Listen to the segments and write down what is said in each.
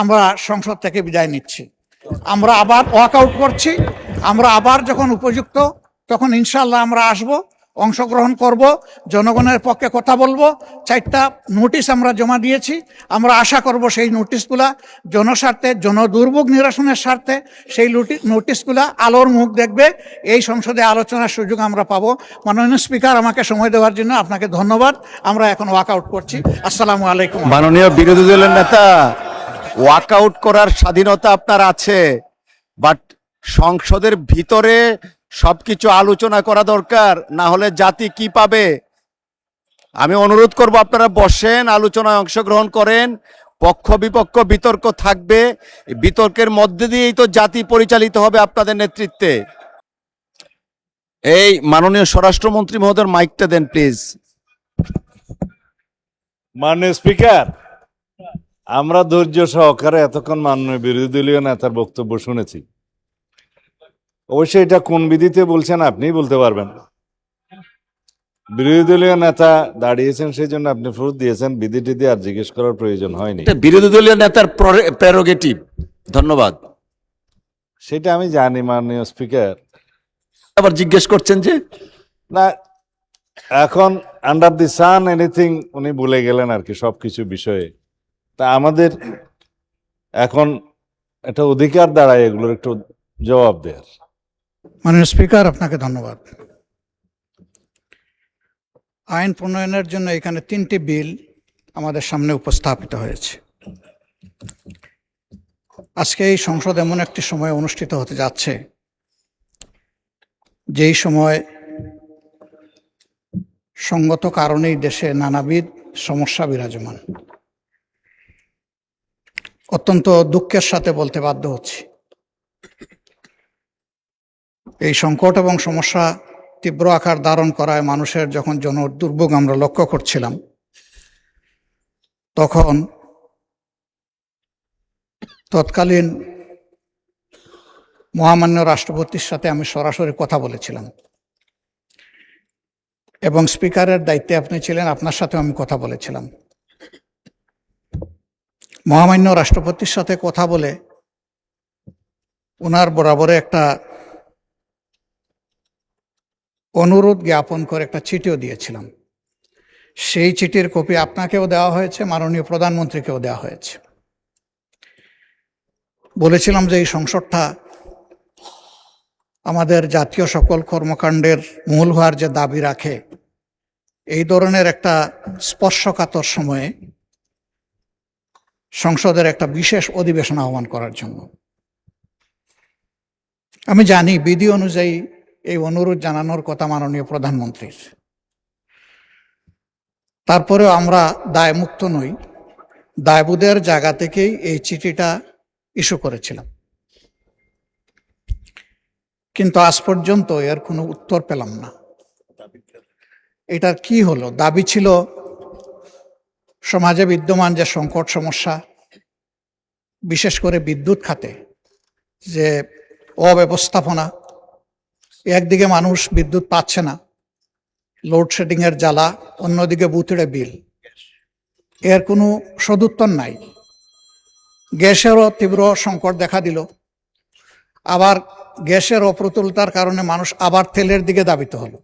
আমরা সংসদ থেকে বিদায় নিচ্ছি। আমরা আবার ওয়াকআউট করছি। আমরা আবার যখন উপযুক্ত তখন ইনশাআল্লাহ আমরা আসব, অংশগ্রহণ করব, জনগণের পক্ষে কথা বলবো। 4টা নোটিশ আমরা জমা দিয়েছি। আমরা আশা করব সেই নোটিশগুলা জনস্বার্থে, জনদুর্ভোগ নিরসনের স্বার্থে সেই নোটিশগুলা আলোর মুখ দেখবে। এই সংসদে আলোচনার সুযোগ আমরা পাবো। মাননীয় স্পিকার, আমাকে সময় দেওয়ার জন্য আপনাকে ধন্যবাদ। আমরা এখন ওয়াকআউট করছি। আসসালামু আলাইকুম। মাননীয় বিরোধী দলের নেতা, ওয়াকআউট করার স্বাধীনতা আপনার আছে, বাট সংসদের ভিতরে সবকিছু আলোচনা করা দরকার, না হলে জাতি কি পাবে? আমি অনুরোধ করব আপনারা বসেন, আলোচনায় অংশগ্রহণ করেন। পক্ষ বিপক্ষ বিতর্ক থাকবে, বিতর্কের মধ্যে দিয়েই তো জাতি পরিচালিত হবে আপনাদের নেতৃত্বে। এই মাননীয় স্বরাষ্ট্রমন্ত্রী মহোদয়ের মাইকটা দেন প্লিজ। মাননীয় স্পিকার, আমরা ধৈর্য সহকারে এতক্ষণ মাননীয় বিরোধী দলীয় নেতার বক্তব্য শুনেছি। অবশ্যই এটা কোন বিধিতে বলছেন আপনিই বলতে পারবেন। বিরোধী দলীয় নেতা দাঁড়িয়েছেন, সেই জন্য আপনি ফেরত দিয়েছেন। বিধিটি দিয়ে আর জিজ্ঞেস করার প্রয়োজন হয়নি। বিরোধী দলীয় নেতার প্রেরোগেটিভ। ধন্যবাদ। সেটা আমি জানি মাননীয় স্পিকার। আবার জিজ্ঞেস করছেন যে না, এখন আন্ডার দি সান এনিথিং উনি বলে গেলেন আর কি, সবকিছু বিষয়ে। তা আমাদের এখন একটা অধিকার দাঁড়ায় এগুলোর একটু জবাব দেওয়ার। মাননীয় স্পিকার, আপনাকে ধন্যবাদ। আইন প্রণয়নের জন্য এখানে 3টি বিল আমাদের সামনে উপস্থাপিত হয়েছে। আজকে এই সংসদ এমন একটি সময় অনুষ্ঠিত হতে যাচ্ছে যেই সময় সঙ্গত কারণেই দেশে নানাবিধ সমস্যা বিরাজমান। অত্যন্ত দুঃখের সাথে বলতে বাধ্য হচ্ছি, এই সংকট এবং সমস্যা তীব্র আকার ধারণ করায় মানুষের যখন জনদুর্ভোগ আমরা লক্ষ্য করছিলাম, তখন তৎকালীন মহামান্য রাষ্ট্রপতির সাথে আমি সরাসরি কথা বলেছিলাম এবং স্পিকারের দায়িত্বে আপনি ছিলেন, আপনার সাথেও আমি কথা বলেছিলাম। মহামান্য রাষ্ট্রপতির সাথে কথা বলে ওনার বরাবরে একটা অনুরোধ জ্ঞাপন করে একটা চিঠিও দিয়েছিলাম। সেই চিঠির কপি আপনাকেও দেওয়া হয়েছে, মাননীয় প্রধানমন্ত্রীকেও দেওয়া হয়েছে। বলেছিলাম যে এই সংসদটা আমাদের জাতীয় সকল কর্মকাণ্ডের মূল হওয়ার যে দাবি রাখে, এই ধরনের একটা স্পর্শকাতর সময়ে সংসদের একটা বিশেষ অধিবেশন আহ্বান করার জন্য। আমি জানি বিধি অনুযায়ী এই অনুরোধ জানানোর কথা মাননীয় প্রধানমন্ত্রীর। তারপরেও আমরা দায়মুক্ত নই, দায়বোধের জায়গা থেকেই এই চিঠিটা ইস্যু করেছিলাম। কিন্তু আজ পর্যন্ত এর কোনো উত্তর পেলাম না। এটার কি হলো? দাবি ছিল সমাজে বিদ্যমান যে সংকট সমস্যা, বিশেষ করে বিদ্যুৎ খাতে যে অব্যবস্থাপনা, একদিকে মানুষ বিদ্যুৎ পাচ্ছে না, লোডশেডিং এর জ্বালা, অন্যদিকে বুথড়ে বিল, এর কোনো সদুত্তর নাই। গ্যাসেরও তীব্র সংকট দেখা দিল। আবার গ্যাসের অপ্রতুলতার কারণে মানুষ আবার তেলের দিকে ধাবিত হলো।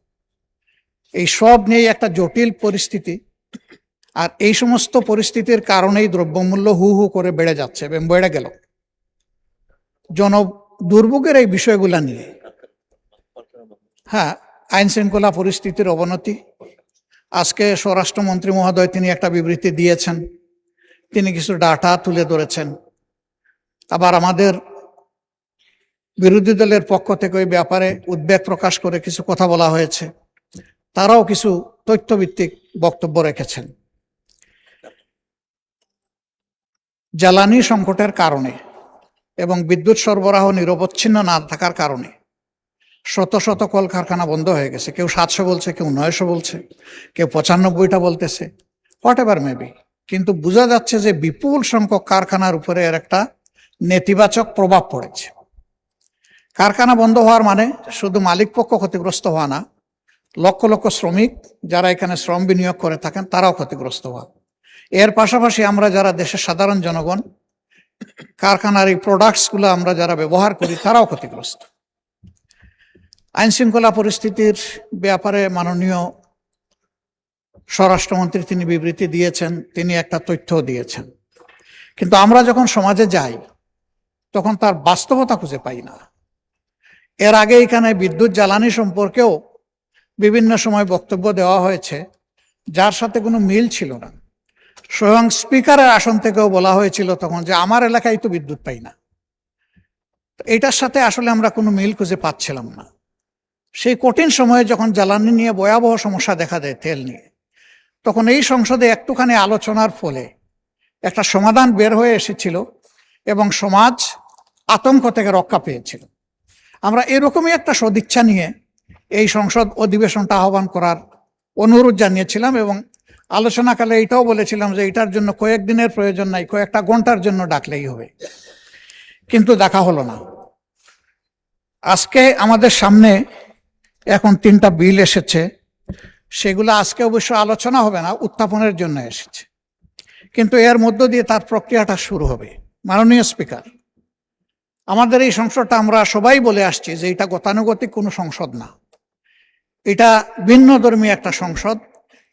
এই সব নিয়ে একটা জটিল পরিস্থিতি। আর এই সমস্ত পরিস্থিতির কারণেই দ্রব্যমূল্য হু হু করে বেড়ে যাচ্ছে এবং বেড়ে গেল। দুর্ভোগের এই বিষয়গুলা নিয়ে, হ্যাঁ, আইন শৃঙ্খলা পরিস্থিতির অবনতি। আজকে স্বরাষ্ট্রমন্ত্রী মহোদয় তিনি একটা বিবৃতি দিয়েছেন, তিনি কিছু ডাটা তুলে ধরেছেন। আবার আমাদের বিরোধী দলের পক্ষ থেকে ওই ব্যাপারে উদ্বেগ প্রকাশ করে কিছু কথা বলা হয়েছে, তারাও কিছু তথ্যভিত্তিক বক্তব্য রেখেছেন। জ্বালানি সংকটের কারণে এবং বিদ্যুৎ সরবরাহ নিরবচ্ছিন্ন না থাকার কারণে শত শত কলকারখানা বন্ধ হয়ে গেছে। কেউ 700 বলছে, কেউ 900 বলছে, কেউ 95টা বলতেছে, হোয়াট এভার মেবি। কিন্তু বোঝা যাচ্ছে যে বিপুল সংখ্যক কারখানার উপরে এর একটা নেতিবাচক প্রভাব পড়েছে। কারখানা বন্ধ হওয়ার মানে শুধু মালিক পক্ষ ক্ষতিগ্রস্ত হওয়া না, লক্ষ লক্ষ শ্রমিক যারা এখানে শ্রম বিনিয়োগ করে থাকেন তারাও ক্ষতিগ্রস্ত হওয়া। এর পাশাপাশি আমরা যারা দেশের সাধারণ জনগণ কারখানার এই প্রোডাক্টসগুলো আমরা যারা ব্যবহার করি তারাও ক্ষতিগ্রস্ত। আইন শৃঙ্খলা পরিস্থিতির ব্যাপারে মাননীয় স্বরাষ্ট্রমন্ত্রী তিনি বিবৃতি দিয়েছেন, তিনি একটা তথ্য দিয়েছেন, কিন্তু আমরা যখন সমাজে যাই তখন তার বাস্তবতা খুঁজে পাই না। এর আগে এখানে বিদ্যুৎ জ্বালানি সম্পর্কেও বিভিন্ন সময় বক্তব্য দেওয়া হয়েছে যার সাথে কোনো মিল ছিল না। স্বয়ং স্পিকারের আসন থেকেও বলা হয়েছিল তখন যে আমার এলাকায় তো বিদ্যুৎ পাই না। এটার সাথে আসলে আমরা কোনো মিল খুঁজে পাচ্ছিলাম না। সেই কঠিন সময়ে যখন জ্বালানি নিয়ে ভয়াবহ সমস্যা দেখা দেয় তেল নিয়ে, তখন এই সংসদে একটুখানি আলোচনার ফলে একটা সমাধান বের হয়ে এসেছিল এবং সমাজ আতঙ্ক থেকে রক্ষা পেয়েছিল। আমরা এরকমই একটা সদিচ্ছা নিয়ে এই সংসদ অধিবেশনটা আহ্বান করার অনুরোধ জানিয়েছিলাম এবং আলোচনাকালে এটাও বলেছিলাম যে এটার জন্য কয়েকদিনের প্রয়োজন নাই, কয়েকটা ঘন্টার জন্য ডাকলেই হবে, কিন্তু দেখা হলো না। আজকে আমাদের সামনে এখন 3টা বিল এসেছে, সেগুলো আজকে অবশ্য আলোচনা হবে না, উত্থাপনের জন্য এসেছে, কিন্তু এর মধ্য দিয়ে তার প্রক্রিয়াটা শুরু হবে। মাননীয় স্পিকার, আমাদের এই সংসদটা আমরা সবাই বলে আসছি যে এটা গতানুগতিক কোনো সংসদ না, এটা ভিন্ন ধর্মী একটা সংসদ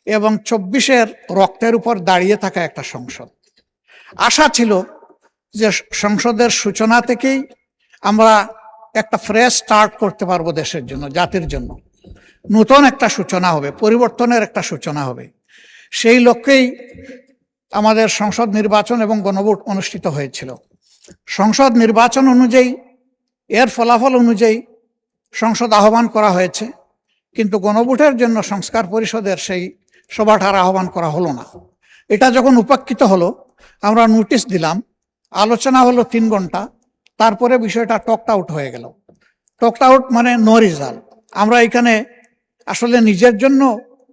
এবং 24-এর রক্তের উপর দাঁড়িয়ে থাকা একটা সংসদ। আশা ছিল যে সংসদের সূচনা থেকেই আমরা একটা ফ্রেশ স্টার্ট করতে পারবো, দেশের জন্য, জাতির জন্য নতুন একটা সূচনা হবে, পরিবর্তনের একটা সূচনা হবে। সেই লক্ষ্যেই আমাদের সংসদ নির্বাচন এবং গণভোট অনুষ্ঠিত হয়েছিল। সংসদ নির্বাচন অনুযায়ী, এর ফলাফল অনুযায়ী সংসদ আহ্বান করা হয়েছে, কিন্তু গণভোটের জন্য সংস্কার পরিষদের সেই সভাটার আহ্বান করা হলো না। এটা যখন উপেক্ষিত হলো, আমরা নোটিশ দিলাম, আলোচনা হলো 3 ঘন্টা, তারপরে বিষয়টা টকড আউট হয়ে গেল। টকড আউট মানে নো রেজাল্ট। আমরা এখানে আসলে নিজের জন্য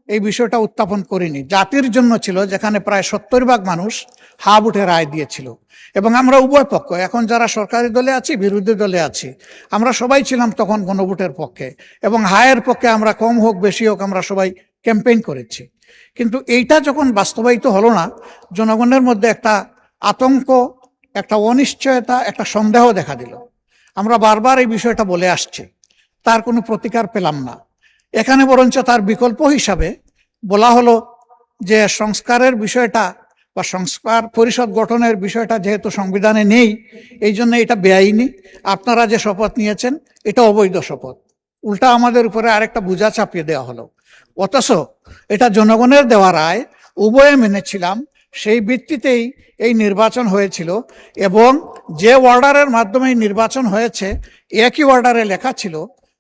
এই বিষয়টা উত্থাপন করিনি, জাতির জন্য ছিল, যেখানে প্রায় 70% মানুষ হা ভোটে রায় দিয়েছিল এবং আমরা উভয় পক্ষ, এখন যারা সরকারি দলে আছি, বিরোধী দলে আছি, আমরা সবাই ছিলাম তখন গণভোটের পক্ষে এবং হায়ের পক্ষে। আমরা কম হোক বেশি হোক আমরা সবাই ক্যাম্পেইন করেছি, কিন্তু এইটা যখন বাস্তবায়িত হলো না, জনগণের মধ্যে একটা আতঙ্ক, একটা অনিশ্চয়তা, একটা সন্দেহ দেখা দিল। আমরা বারবার এই বিষয়টা বলে আসছি, তার কোনো প্রতিকার পেলাম না। এখানে বরঞ্চ তার বিকল্প হিসাবে বলা হলো যে সংস্কারের বিষয়টা বা সংস্কার পরিষদ গঠনের বিষয়টা যেহেতু সংবিধানে নেই, এই জন্য এটা বেআইনি, আপনারা যে শপথ নিয়েছেন এটা অবৈধ শপথ। উল্টা আমাদের উপরে আরেকটা বোঝা চাপিয়ে দেওয়া হলো। অথচ এটা জনগণের দেওয়া রায়, উভয়ে মেনেছিলাম, সেই ভিত্তিতেই এই নির্বাচন হয়েছিল এবং যে অর্ডারের মাধ্যমে নির্বাচন হয়েছে, একই অর্ডারে লেখা ছিল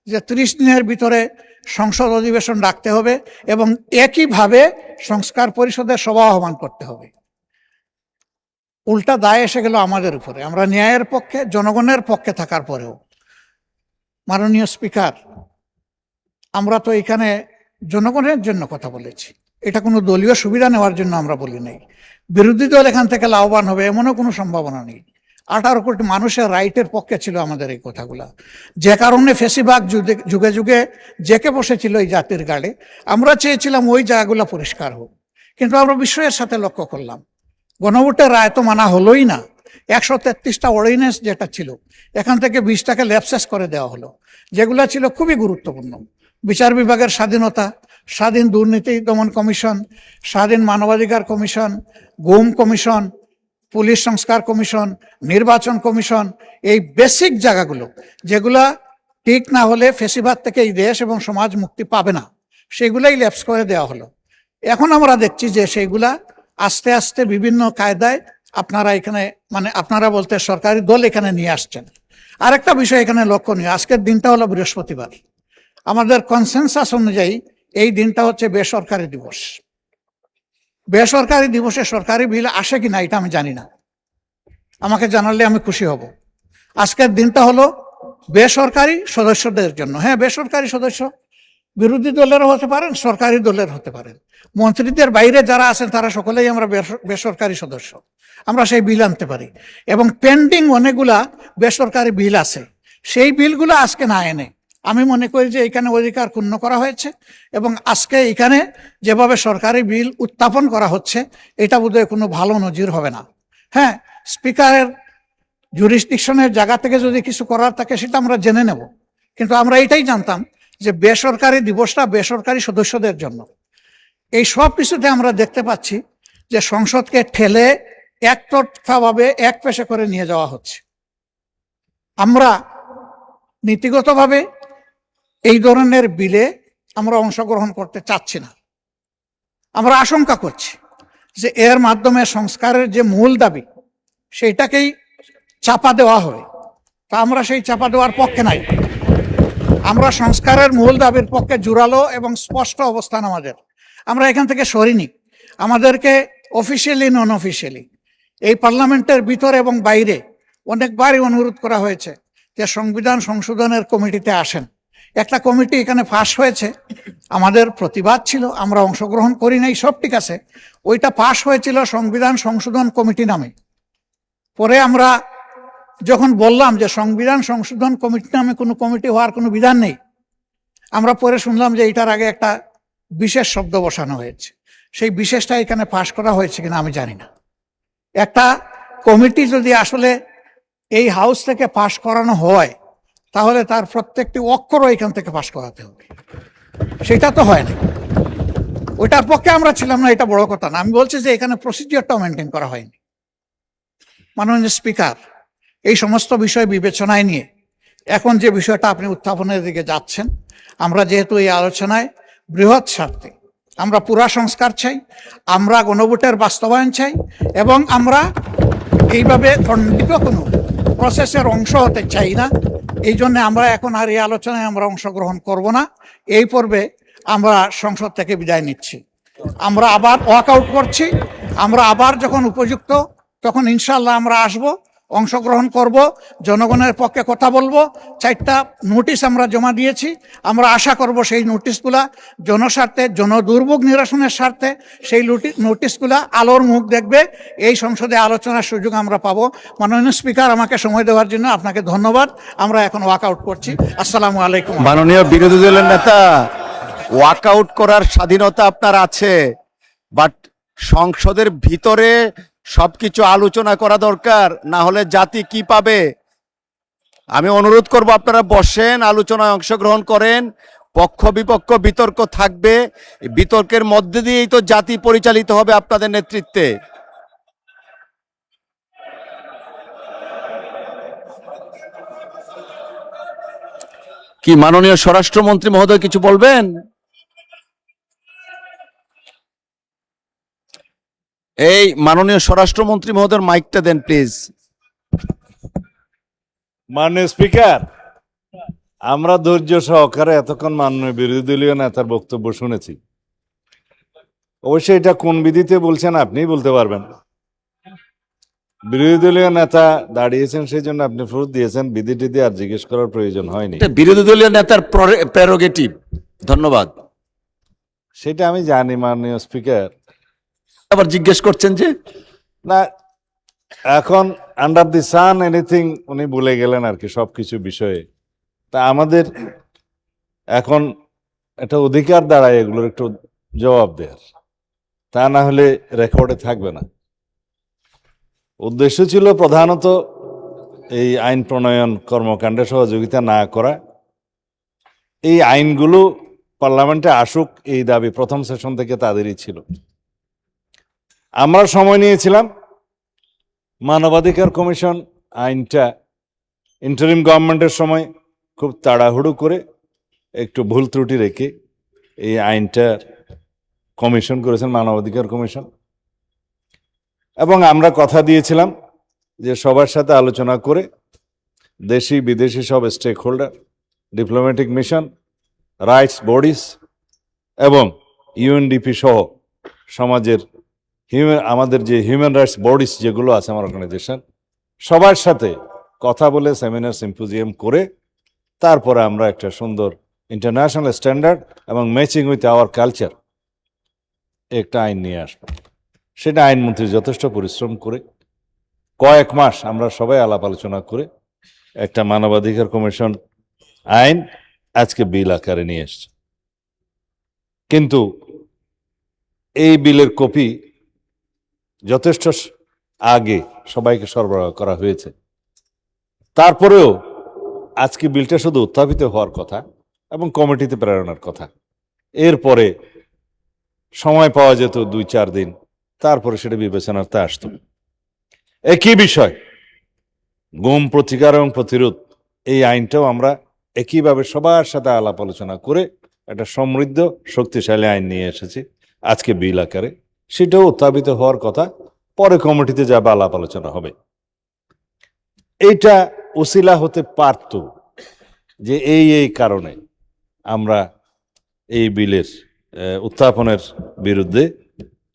যে 30 দিনের ভিতরে সংসদ অধিবেশন ডাকতে হবে এবং একইভাবে সংস্কার পরিষদের সভা আহ্বান করতে হবে। উল্টা দায় এসে গেল আমাদের উপরে, আমরা ন্যায়ের পক্ষে, জনগণের পক্ষে থাকার পরেও। মাননীয় স্পিকার, আমরা তো এখানে জনগণের জন্য কথা বলেছি, এটা কোনো দলীয় সুবিধা নেওয়ার জন্য আমরা বলি নাই। বিরোধী দল এখান থেকে লাভবান হবে এমনও কোনো সম্ভাবনা নেই। 18 কোটি মানুষের রাইটের পক্ষে ছিল আমাদের এই কথাগুলা, যে কারণে ফেসিবাগ যুগে যুগে জেকে বসেছিল এই জাতির গাড়ে। আমরা চেয়েছিলাম ওই জায়গাগুলো পরিষ্কার হোক, কিন্তু আমরা বিস্ময়ের সাথে লক্ষ্য করলাম গণভোটের রায় তো মানা হলোই না। 133টা অর্ডিন্যান্স যেটা ছিল, এখান থেকে 20টাকে ল্যাপসেস করে দেওয়া হলো, যেগুলো ছিল খুবই গুরুত্বপূর্ণ। বিচার বিভাগের স্বাধীনতা, স্বাধীন দুর্নীতি দমন কমিশন, স্বাধীন মানবাধিকার কমিশন, গুম কমিশন, পুলিশ সংস্কার কমিশন, নির্বাচন কমিশন, এই বেসিক জায়গাগুলো যেগুলা ঠিক না হলে ফেসিবাদ থেকে এই দেশ এবং সমাজ মুক্তি পাবে না, সেগুলাই ল্যাপস করে দেওয়া হলো। এখন আমরা দেখছি যে সেইগুলা আস্তে আস্তে বিভিন্ন কায়দায় আপনারা এখানে, মানে আপনারা বলতে সরকারি দল এখানে নিয়ে আসছেন। আরেকটা বিষয় এখানে লক্ষণীয়, আজকের দিনটা হলো বৃহস্পতিবার। আমাদের কনসেনসাস অনুযায়ী এই দিনটা হচ্ছে বেসরকারি দিবস। বেসরকারি দিবসে সরকারি বিল আসে কিনা এটা আমি জানি না, আমাকে জানালে আমি খুশি হব। আজকের দিনটা হলো বেসরকারি সদস্যদের জন্য। হ্যাঁ, বেসরকারি সদস্য বিরোধী দলেরও হতে পারেন, সরকারি দলের হতে পারেন, মন্ত্রীদের বাইরে যারা আছেন তারা সকলেই আমরা বেসরকারি সদস্য। আমরা সেই বিল আনতে পারি এবং পেন্ডিং অনেকগুলা বেসরকারি বিল আছে, সেই বিলগুলো আজকে না এনে আমি মনে করি যে এখানে অধিকার ক্ষুণ্ণ করা হয়েছে এবং আজকে এখানে যেভাবে সরকারি বিল উত্থাপন করা হচ্ছে এটা বোধহয় কোনো ভালো নজির হবে না। হ্যাঁ, স্পিকারের জুরিসডিকশনের জায়গা থেকে যদি কিছু করার থাকে সেটা আমরা জেনে নেব, কিন্তু আমরা এটাই জানতাম যে বেসরকারি দিবসটা বেসরকারি সদস্যদের জন্য। এই সব কিছুতে আমরা দেখতে পাচ্ছি যে সংসদকে ঠেলে একতরফাভাবে এক পেশে করে নিয়ে যাওয়া হচ্ছে। আমরা নীতিগতভাবে এই ধরনের বিলে আমরা অংশগ্রহণ করতে চাচ্ছি না। আমরা আশঙ্কা করছি যে এর মাধ্যমে সংস্কারের যে মূল দাবি সেইটাকেই চাপা দেওয়া হবে। তা আমরা সেই চাপা দেওয়ার পক্ষে নাই। আমরা সংস্কারের মূল দাবির পক্ষে জোরালো এবং স্পষ্ট অবস্থান আমাদের। আমরা এখান থেকে সরিনি। আমাদেরকে অফিসিয়ালি নন অফিসিয়ালি এই পার্লামেন্টের ভিতরে এবং বাইরে অনেকবারই অনুরোধ করা হয়েছে যে সংবিধান সংশোধনের কমিটিতে আসেন। একটা কমিটি এখানে পাশ হয়েছে, আমাদের প্রতিবাদ ছিল, আমরা অংশগ্রহণ করি নাই, সব ঠিক আছে। ওইটা পাশ হয়েছিল সংবিধান সংশোধন কমিটি নামে। পরে আমরা যখন বললাম যে সংবিধান সংশোধন কমিটি নামে কোনো কমিটি হওয়ার কোনো বিধান নেই, আমরা পরে শুনলাম যে এটার আগে একটা বিশেষ শব্দ বসানো হয়েছে। সেই বিশেষটা এখানে পাশ করা হয়েছে কিনা আমি জানি না। একটা কমিটি যদি আসলে এই হাউস থেকে পাশ করানো হয় তাহলে তার প্রত্যেকটি অক্ষরও এখান থেকে পাশ করাতে হবে। সেটা তো হয় না। ওইটার পক্ষে আমরা ছিলাম না, এটা বড় কথা না। আমি বলছি যে এখানে প্রসিডিওরটাও মেনটেন করা হয়নি। মাননীয় স্পিকার, এই সমস্ত বিষয় বিবেচনায় নিয়ে এখন যে বিষয়টা আপনি উত্থাপনের দিকে যাচ্ছেন, আমরা যেহেতু এই আলোচনায় বৃহৎ স্বার্থে আমরা পুরা সংস্কার চাই, আমরা গণভোটের বাস্তবায়ন চাই, এবং আমরা এইভাবে খণ্ডিত কোনো প্রসেসের অংশ হতে চাই না। এই জন্য আমরা এখন আর এই আলোচনায় আমরা অংশগ্রহণ করব না। এই পর্বে আমরা সংসদ থেকে বিদায় নিচ্ছি। আমরা আবার ওয়াকআউট করছি। আমরা আবার যখন উপযুক্ত তখন ইনশাল্লাহ আমরা আসব, অংশগ্রহণ করব, জনগণের পক্ষে কথা বলবো। 4টা নোটিশ আমরা জমা দিয়েছি। আমরা আশা করব সেই নোটিশগুলা জনস্বার্থে, জনদুর্ভোগ নিরসনের স্বার্থে সেই নোটিশগুলা আলোর মুখ দেখবে। এই সংসদে আলোচনার সুযোগ আমরা পাবো। মাননীয় স্পিকার, আমাকে সময় দেওয়ার জন্য আপনাকে ধন্যবাদ। আমরা এখন ওয়াকআউট করছি। আসসালামু আলাইকুম। মাননীয় বিরোধী দলের নেতা, ওয়াকআউট করার স্বাধীনতা আপনার আছে, বাট সংসদের ভিতরে সবকিছু আলোচনা করা দরকার, না হলে জাতি কি পাবে? আমি অনুরোধ করব আপনারা বসেন, আলোচনায় অংশগ্রহণ করেন। পক্ষ বিপক্ষ বিতর্ক থাকবে, বিতর্কের মধ্যে দিয়েই তো জাতি পরিচালিত হবে আপনাদের নেতৃত্বে। কি মাননীয় স্বরাষ্ট্রমন্ত্রী মহোদয় কিছু বলবেন? এই মাননীয় স্বরাষ্ট্রমন্ত্রী মহোদয়ের মাইকটা দেন প্লিজ। মাননীয় স্পিকার, আমরা ধৈর্য সহকারে এতক্ষণ মাননীয় বিরোধী দলীয় নেতার বক্তব্য শুনেছি। অবশ্যই এটা কোন বিধিতে বলছেন আপনিই বলতে পারবেন। বিরোধী দলীয় নেতা দাঁড়িয়েছেন সেই জন্য আপনি ফোর্স দিয়েছেন, বিধি টিধি আর জিজ্ঞেস করার প্রয়োজন হয়নি। এটা বিরোধী দলীয় নেতার প্রেরোগেটিভ। ধন্যবাদ। সেটা আমি জানি মাননীয় স্পিকার। আবার জিজ্ঞেস করছেন যে না, এখন আন্ডার দি সান এনিথিং উনি বলে গেলেন আর কি সবকিছু বিষয়ে। তা আমাদের এখন একটা অধিকার দাঁড়ায় এগুলোর একটু জবাব দেওয়ার, তা না হলে রেকর্ডে থাকবে না। উদ্দেশ্য ছিল প্রধানত এই আইন প্রণয়ন কর্মকাণ্ডে সহযোগিতা না করা। এই আইনগুলো পার্লামেন্টে আসুক এই দাবি প্রথম সেশন থেকে তাদেরই ছিল। আমরা সময় নিয়েছিলাম। মানবাধিকার কমিশন আইনটা ইন্টারিম গভর্নমেন্টের সময় খুব তাড়াহুড়ো করে একটু ভুল ত্রুটি রেখে এই আইনটা কমিশন করেছেন মানবাধিকার কমিশন, এবং আমরা কথা দিয়েছিলাম যে সবার সাথে আলোচনা করে দেশি বিদেশি সব stakeholder, diplomatic mission, rights bodies এবং ইউএনডিপি সহ সমাজের আমাদের যে হিউম্যান রাইটস বডিজ যেগুলো আছে আমার অর্গানাইজেশন, সবার সাথে কথা বলে সেমিনার সিম্পোজিয়াম করে তারপরে আমরা একটা সুন্দর ইন্টারন্যাশনাল স্ট্যান্ডার্ড এবং ম্যাচিং উইথ আওয়ার কালচার একটা আইন নিয়ে আসবো। সেটা আইনমন্ত্রী যথেষ্ট পরিশ্রম করে কয়েক মাস আমরা সবাই আলাপ আলোচনা করে একটা মানবাধিকার কমিশন আইন আজকে বিল আকারে নিয়ে এসছে। কিন্তু এই বিলের কপি যথেষ্ট আগে সবাইকে সরবরাহ করা হয়েছে। তারপরেও আজকে বিলটা শুধু উত্থাপিত হওয়ার কথা এবং কমিটিতে প্রেরণের কথা। এরপরে সময় পাওয়া যেত 2-4 দিন, তারপরে সেটা বিবেচনাতে আসতো। একই বিষয় গুম প্রতিকার এবং প্রতিরোধ, এই আইনটাও আমরা একইভাবে সবার সাথে আলাপ আলোচনা করে একটা সমৃদ্ধ শক্তিশালী আইন নিয়ে এসেছি আজকে বিল আকারে। সেটাও উত্থাপিত হওয়ার কথা, পরে কমিটিতে যাবে, আলাপ আলোচনা হবে। এইটা উসিলা হতে পারত যে এই কারণে আমরা এই বিলের উত্থাপনের বিরুদ্ধে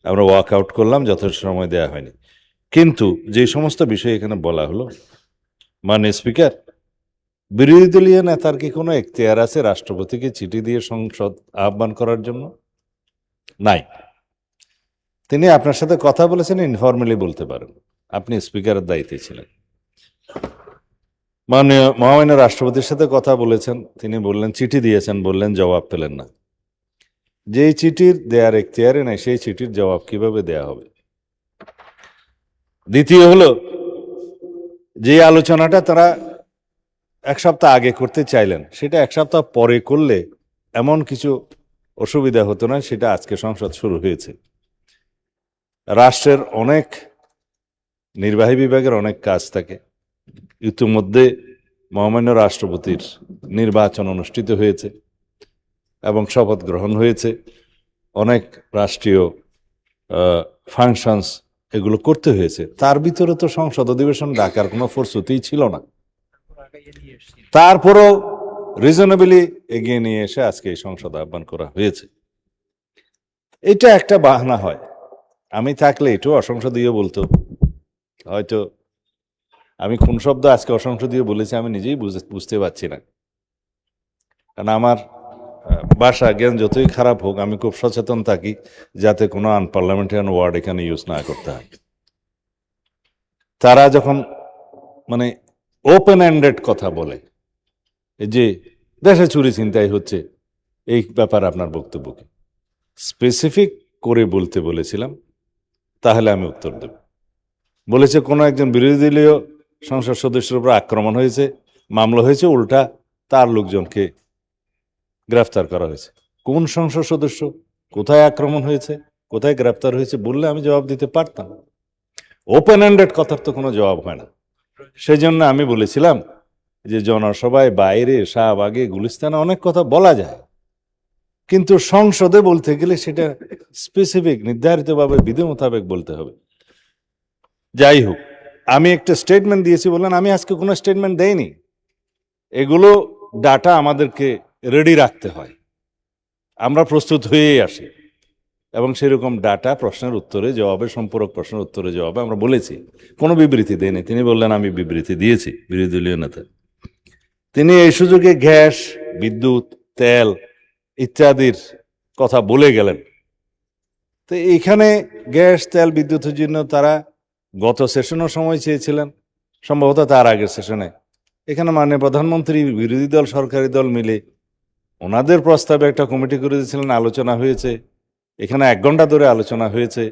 আমরা ওয়াক আউট করলাম, যথেষ্ট সময় দেওয়া হয়নি। কিন্তু যে সমস্ত বিষয় এখানে বলা হলো, মাননীয় স্পিকার, বিরোধী দলীয় নেতার কি কোনো এখতিয়ার আছে রাষ্ট্রপতিকে চিঠি দিয়ে সংসদ আহ্বান করার জন্য? নাই। তিনি আপনার সাথে কথা বলেছেন, ইনফর্মালি বলতে পারেন, আপনি স্পিকারের দায়িত্বে ছিলেন। মাননীয় মহামান্য রাষ্ট্রপতির সাথে কথা বলেছেন, তিনি বললেন, চিঠি দিয়েছেন, বললেন জবাব পেলেন না। যেই চিঠির দেয়ার এখতিয়ারে নাই, সেই চিঠির জবাব কিভাবে দেয়া হবে? দ্বিতীয় হলো, যে আলোচনাটা তারা 1 সপ্তাহ আগে করতে চাইলেন, সেটা 1 সপ্তাহ পরে করলে এমন কিছু অসুবিধা হতো না, সেটা আজকে সংসদ শুরু হয়েছে। রাষ্ট্রের অনেক নির্বাহী বিভাগের অনেক কাজ থাকে। ইতিমধ্যে মহামান্য রাষ্ট্রপতির নির্বাচন অনুষ্ঠিত হয়েছে এবং শপথ গ্রহণ হয়েছে। অনেক রাষ্ট্রীয় ফাংশনস এগুলো করতে হয়েছে। তার ভিতরে তো সংসদ অধিবেশন ডাকার কোনো প্রস্তুতিই ছিল না। তারপরও রিজনেবলি এগিয়ে নিয়ে এসে আজকে এই সংসদ আহ্বান করা হয়েছে। এটা একটা বাহানা হয়। আমি থাকলে এটাও অসংসদীয় বলতো। হয়তো আমি কোন শব্দ আজকে অসংসদীয় বলেছি আমি নিজেই বুঝতে পারছি না। কারণ আমার ভাষা জ্ঞান যতই খারাপ হোক, আমি খুব সচেতন থাকি যাতে কোনো আনপার্লামেন্টারিয়ান ওয়ার্ড এখানে ইউজ না করতে হয়। তারা যখন মানে ওপেন এন্ডেড কথা বলে, যে দেশে চুরি ছিনতাই হচ্ছে, এই ব্যাপারে আপনার বক্তব্য কি? স্পেসিফিক করে বলতে বলেছিলাম, তাহলে আমি উত্তর দেব। বলেছে কোনো একজন বিরোধী দলীয় সংসদ সদস্যের উপর আক্রমণ হয়েছে, মামলা হয়েছে, উল্টা তার লোকজনকে গ্রেফতার করা হয়েছে। কোন সংসদ সদস্য, কোথায় আক্রমণ হয়েছে, কোথায় গ্রেফতার হয়েছে বললে আমি জবাব দিতে পারতাম। ওপেন এন্ডেড কথার তো কোনো জবাব হয় না। সেই জন্য আমি বলেছিলাম যে জনসভায়, বাইরে, শাহবাগে, গুলিস্তানে অনেক কথা বলা যায়, কিন্তু সংসদে বলতে গেলে সেটা স্পেসিফিক নির্ধারিতভাবে বিধি মোতাবেক বলতে হবে। যাই হোক, আমি একটা স্টেটমেন্ট দিয়েছি বললেন, আমি আজকে কোনো স্টেটমেন্ট দেইনি। এগুলো ডাটা আমাদেরকে রেডি রাখতে হয়, আমরা প্রস্তুত হয়েই আসি এবং সেরকম ডাটা প্রশ্নের উত্তরে জবাবে, সম্পূরক প্রশ্নের উত্তরে জবাবে আমরা বলেছি, কোনো বিবৃতি দেয়নি। তিনি বললেন আমি বিবৃতি দিয়েছি, বিরোধী দলীয় নেতা। তিনি এই সুযোগে গ্যাস, বিদ্যুৎ, তেল ইত্যাদির কথা বলে গেলেন। তো এইখানে গ্যাস, তেল, বিদ্যুতের জন্য তারা গত সেশনও সময় চেয়েছিলেন, সম্ভবত তার আগের সেশনে। এখানে মাননীয় প্রধানমন্ত্রী, বিরোধী দল, সরকারি দল মিলে ওনাদের প্রস্তাবে একটা কমিটি করে দিয়েছিলেন, আলোচনা হয়েছে। এখানে 1 ঘন্টা ধরে আলোচনা হয়েছে,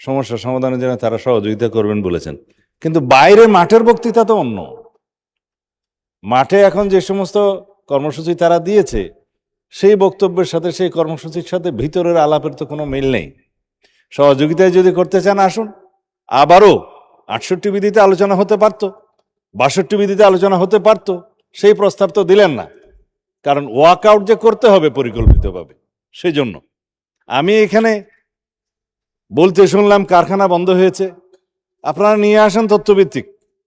সমস্যা সমাধানের জন্য তারা সহযোগিতা করবেন বলেছেন। কিন্তু বাইরে মাঠের বক্তৃতা তো অন্য। মাঠে এখন যে সমস্ত কর্মসূচি তারা দিয়েছে, সেই বক্তব্যের সাথে, সেই কর্মসূচির সাথে ভিতরের আলাপের তো কোনো মিল নেই। সহযোগিতায় যদি করতে চান আসুন, আবারও 68 বিধিতে আলোচনা হতে পারত, 62 বিধিতে আলোচনা হতে পারত। সেই প্রস্তাব তো দিলেন না, কারণ ওয়াক আউট যে করতে হবে পরিকল্পিতভাবে। সেই জন্য আমি এখানে বলতে শুনলাম কারখানা বন্ধ হয়েছে। আপনারা নিয়ে আসেন তথ্যভিত্তিক,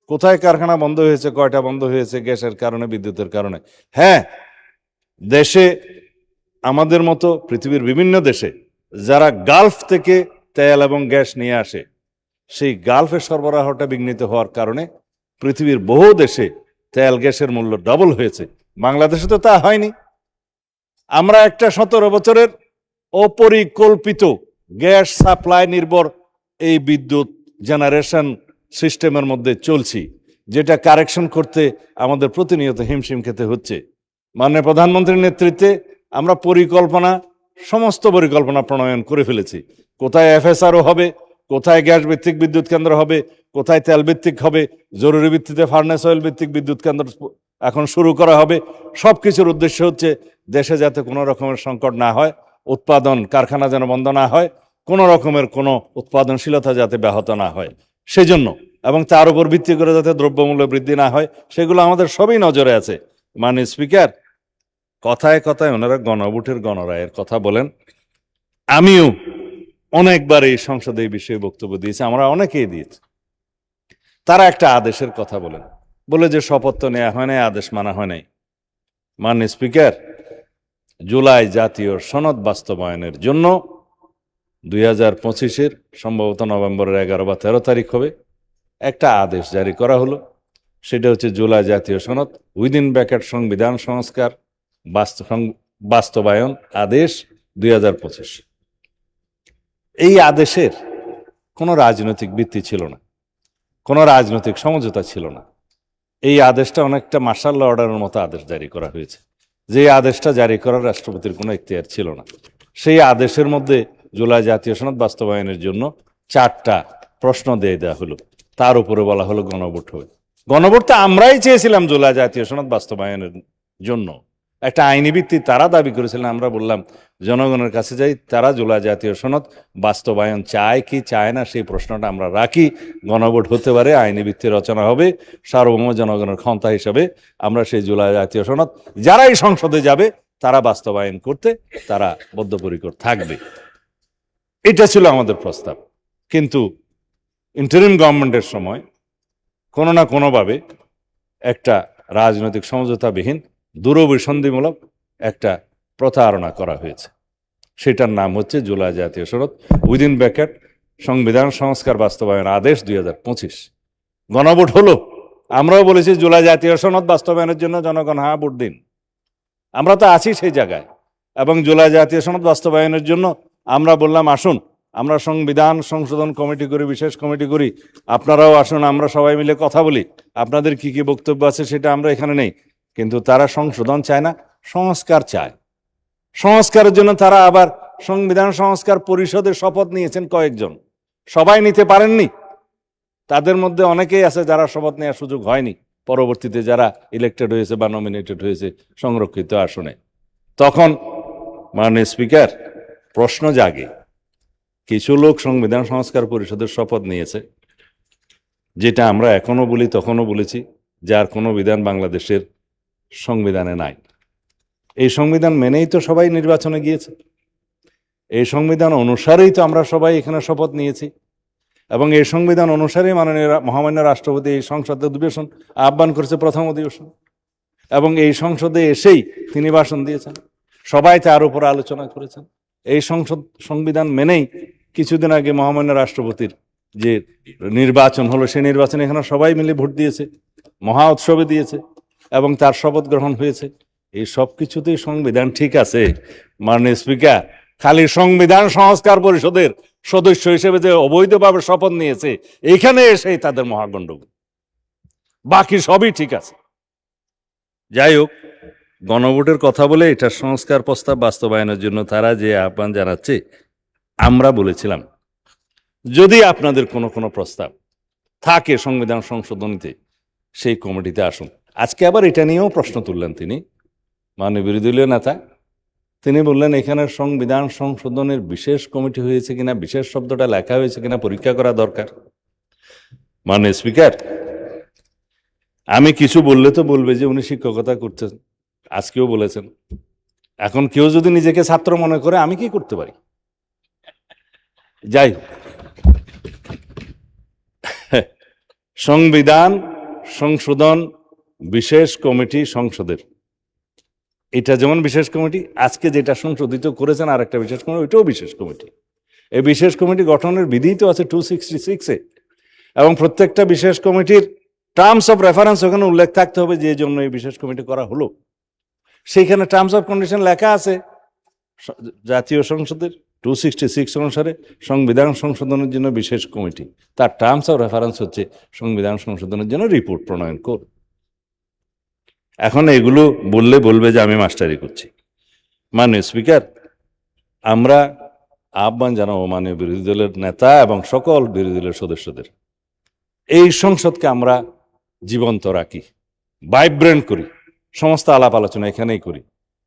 কোথায় কারখানা বন্ধ হয়েছে, কয়টা বন্ধ হয়েছে, গ্যাসের কারণে, বিদ্যুতের কারণে। হ্যাঁ, দেশে আমাদের মতো পৃথিবীর বিভিন্ন দেশে যারা গালফ থেকে তেল এবং গ্যাস নিয়ে আসে, সেই গালফের সরবরাহটা বিঘ্নিত হওয়ার কারণে পৃথিবীর বহু দেশে তেল গ্যাসের মূল্য ডবল হয়েছে। বাংলাদেশে তো তা হয়নি। আমরা একটা 17 বছরের অপরিকল্পিত গ্যাস সাপ্লাই নির্ভর এই বিদ্যুৎ জেনারেশন সিস্টেমের মধ্যে চলছি, যেটা কারেকশন করতে আমাদের প্রতিনিয়ত হিমশিম খেতে হচ্ছে। মাননীয় প্রধানমন্ত্রীর নেতৃত্বে আমরা সমস্ত পরিকল্পনা প্রণয়ন করে ফেলেছি। কোথায় এফএসআরও হবে, কোথায় গ্যাস ভিত্তিক বিদ্যুৎ কেন্দ্র হবে, কোথায় তেল ভিত্তিক হবে, জরুরি ভিত্তিতে ফার্নেস অয়েল ভিত্তিক বিদ্যুৎ কেন্দ্র এখন শুরু করা হবে। সবকিছুর উদ্দেশ্য হচ্ছে দেশে যাতে কোনো রকমের সংকট না হয়, উৎপাদন কারখানা যেন বন্ধ না হয়, কোনো রকমের কোনো উৎপাদনশীলতা যাতে ব্যাহত না হয় সেজন্য, এবং তার উপর ভিত্তি করে যাতে দ্রব্যমূল্য বৃদ্ধি না হয়, সেগুলো আমাদের সবই নজরে আছে। মাননীয় স্পিকার, কথায় কথায় ওনারা গণভোটের গণরায়ের কথা বলেন। আমিও অনেকবার এই সংসদে এই বিষয়ে বক্তব্য দিয়েছি, আমরা অনেকেই দিয়েছি। তারা একটা আদেশের কথা বলে যে শপথ তো নেওয়া হয় নাই, আদেশ মানা হয় নাই। মাননীয় স্পিকার, জুলাই জাতীয় সনদ বাস্তবায়নের জন্য 2025-এর সম্ভবত নভেম্বরের 11 বা 13 তারিখ হবে একটা আদেশ জারি করা হলো। সেটা হচ্ছে জুলাই জাতীয় সনদ উইদিন ব্র্যাকেট সংবিধান সংস্কার বাস্তবায়ন আদেশ 2025। এই আদেশের কোনো রাজনৈতিক ভিত্তি ছিল না, কোনো রাজনৈতিক সমঝোতা ছিল না। এই আদেশটা অনেকটা মার্শাল ল অর্ডারের মতো আদেশ জারি করা হয়েছে, যে আদেশটা জারি করার রাষ্ট্রপতির কোনো এখতিয়ার ছিল না। সেই আদেশের মধ্যে জুলাই জাতীয় সনদ বাস্তবায়নের জন্য 4টা প্রশ্ন দিয়ে দেওয়া হলো, তার উপরে বলা হলো গণভোট হবে। গণভোটটা আমরাই চেয়েছিলাম জুলাই জাতীয় সনদ বাস্তবায়নের জন্য, একটা আইনি ভিত্তি তারা দাবি করেছিলেন। আমরা বললাম জনগণের কাছে যাই, তারা জুলাই জাতীয় সনদ বাস্তবায়ন চায় কি চায় না সেই প্রশ্নটা আমরা রাখি। গণভোট হতে পারে, আইনি ভিত্তি রচনা হবে, সার্বভৌম জনগণের ক্ষমতা হিসাবে আমরা সেই জুলাই জাতীয় সনদ যারাই সংসদে যাবে তারা বাস্তবায়ন করতে তারা বদ্ধপরিকর থাকবে। এটা ছিল আমাদের প্রস্তাব। কিন্তু ইন্টারিম গভর্নমেন্টের সময় কোনো না কোনোভাবে একটা রাজনৈতিক সমঝোতাবিহীন দূরভিসন্ধিমূলক একটা প্রতারণা করা হয়েছে। সেটার নাম হচ্ছে জুলাই জাতীয় সনদ উইদিন ব্র্যাকেট সংবিধান সংস্কার বাস্তবায়ন আদেশ 2025। গণভোট হলো, আমরাও বলেছি জুলাই জাতীয় সনদ বাস্তবায়নের জন্য জনগণ হ্যাঁ ভোট দিন। আমরা তো আছি সেই জায়গায়, এবং জুলাই জাতীয় সনদ বাস্তবায়নের জন্য আমরা বললাম আসুন আমরা সংবিধান সংশোধন কমিটি করি, বিশেষ কমিটি করি, আপনারাও আসুন, আমরা সবাই মিলে কথা বলি, আপনাদের কি কি বক্তব্য আছে সেটা আমরা এখানে নেই। কিন্তু তারা সংশোধন চায় না, সংস্কার চায়। সংস্কারের জন্য তারা আবার সংবিধান সংস্কার পরিষদের শপথ নিয়েছেন কয়েকজন, সবাই নিতে পারেননি। তাদের মধ্যে অনেকেই আছে যারা শপথ নেওয়ার সুযোগ হয়নি, পরবর্তীতে যারা ইলেক্টেড হয়েছে বা নমিনেটেড হয়েছে সংরক্ষিত আসনে। তখন মাননীয় স্পিকার, প্রশ্ন জাগে, কিছু লোক সংবিধান সংস্কার পরিষদের শপথ নিয়েছে, যেটা আমরা এখনো বলি তখনও বলেছি, যার কোনো বিধান বাংলাদেশের সংবিধানে নাই। এই সংবিধান মেনেই তো সবাই নির্বাচনে গিয়েছে, এই সংবিধান অনুসারেই তো আমরা সবাই এখানে শপথ নিয়েছি, এবং এই সংবিধান অনুসারেই মাননীয় মহামান্য রাষ্ট্রপতি এই সংসদের অধিবেশন আহ্বান করেছে, প্রথম অধিবেশন, এবং এই সংসদে এসেই তিনি ভাষণ দিয়েছেন, সবাই তার উপর আলোচনা করেছেন। এই সংবিধান মেনেই কিছুদিন আগে মহামান্য রাষ্ট্রপতির যে নির্বাচন হলো, সেই নির্বাচনে এখানে সবাই মিলে ভোট দিয়েছে, মহা উৎসবে দিয়েছে, এবং তার শপথ গ্রহণ হয়েছে। এই সব কিছুতেই সংবিধান ঠিক আছে। মাননীয় স্পিকার, খালি সংবিধান সংস্কার পরিষদের সদস্য হিসেবে যে অবৈধভাবে শপথ নিয়েছে, এখানে এসেই তাদের মহাগণ্ডগোল, বাকি সবই ঠিক আছে। যাই হোক, গণভোটের কথা বলে এটা সংস্কার প্রস্তাব বাস্তবায়নের জন্য তারা যে আহ্বান জানাচ্ছে, আমরা বলেছিলাম যদি আপনাদের কোনো কোনো প্রস্তাব থাকে সংবিধান সংশোধনীতে, সেই কমিটিতে আসুন। আজকে আবার এটা নিয়েও প্রশ্ন তুললেন তিনি, মাননীয় বিরোধী দলীয় নেতা। তিনি বললেন এখানে সংবিধান সংশোধনের বিশেষ কমিটি হয়েছে কিনা, বিশেষ শব্দটা লেখা হয়েছে কিনা পরীক্ষা করা দরকার। মাননীয় স্পিকার, আমি কিছু বললে তো বলবে যে উনি শিক্ষকতা করছেন, আজকেও বলেছেন। এখন কেউ যদি নিজেকে ছাত্র মনে করে, আমি কি করতে পারি? যাই হোক, সংবিধান সংশোধন বিশেষ কমিটি সংসদের, এটা যেমন বিশেষ কমিটি, আজকে যেটা সংশোধিত করেছেন আর একটা বিশেষ কমিটি, ওইটাও বিশেষ কমিটি। এই বিশেষ কমিটি গঠনের বিধি তো আছে 266-এ, এবং প্রত্যেকটা বিশেষ কমিটির টার্মস অফ রেফারেন্স ওখানে উল্লেখ থাকতে হবে যে জন্য এই বিশেষ কমিটি করা হলো। সেইখানে টার্মস অফ কন্ডিশন লেখা আছে জাতীয় সংসদের 266 অনুসারে সংবিধান সংশোধনের জন্য বিশেষ কমিটি, তার টার্মস অফ রেফারেন্স হচ্ছে সংবিধান সংশোধনের জন্য রিপোর্ট প্রণয়ন কর। এখন এগুলো বললে বলবে যে আমি মাস্টারি করছি। মাননীয় স্পিকার, আমরা আহ্বান জানাবো মাননীয় বিরোধী দলের নেতা এবং সকল বিরোধী দলের সদস্যদের, এই সংসদকে আমরা জীবন্ত রাখি, ভাইব্রেন্ট করি, সমস্ত আলাপ আলোচনা এখানেই করি,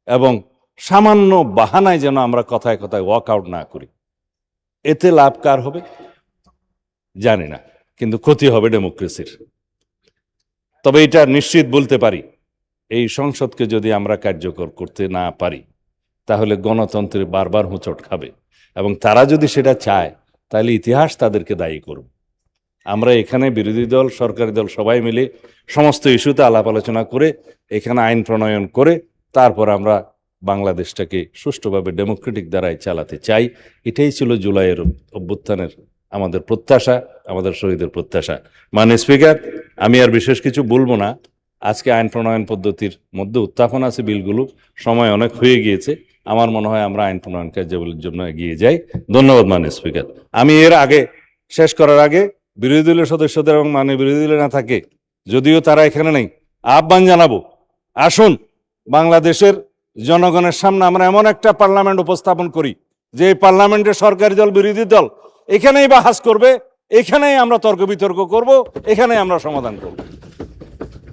এবং সামান্য বাহানায় যেন আমরা কথায় কথায় ওয়াক আউট না করি। এতে লাভ কার হবে জানি না, কিন্তু ক্ষতি হবে ডেমোক্রেসির। তবে এটা নিশ্চিত বলতে পারি, এই সংসদকে যদি আমরা কার্যকর করতে না পারি তাহলে গণতন্ত্রের বারবার হোঁচট খাবে, এবং তারা যদি সেটা চায় তাহলে ইতিহাস তাদেরকে দায়ী করবে। আমরা এখানে বিরোধী দল, সরকারি দল সবাই মিলে সমস্ত ইস্যুতে আলাপ আলোচনা করে এখানে আইন প্রণয়ন করে তারপর আমরা বাংলাদেশটাকে সুষ্ঠুভাবে ডেমোক্রেটিক দ্বারাই চালাতে চাই। এটাই ছিল জুলাইয়ের অভ্যুত্থানের আমাদের প্রত্যাশা, আমাদের শহীদের প্রত্যাশা। মাননীয় স্পিকার, আমি আর বিশেষ কিছু বলবো না। আজকে আইন প্রণয়ন পদ্ধতির মধ্যে উত্থাপন আছে বিলগুলো, সময় অনেক হয়ে গিয়েছে। আমার মনে হয় আমরা আইন প্রণয়ন কার্যাবলীর জন্য এগিয়ে যাই। ধন্যবাদ মাননীয় স্পিকার। আমি এর আগে শেষ করার আগে বিরোধী দলের সদস্যদের এবং মাননীয় বিরোধী দলে না থাকে, যদিও তারা এখানে নেই, আহ্বান জানাবো, আসুন বাংলাদেশের জনগণের সামনে আমরা এমন একটা পার্লামেন্ট উপস্থাপন করি যে এই পার্লামেন্টে সরকারি দল বিরোধী দল এখানেই বাহাস করবে, এখানেই আমরা তর্ক বিতর্ক করব, এখানেই আমরা সমাধান করব।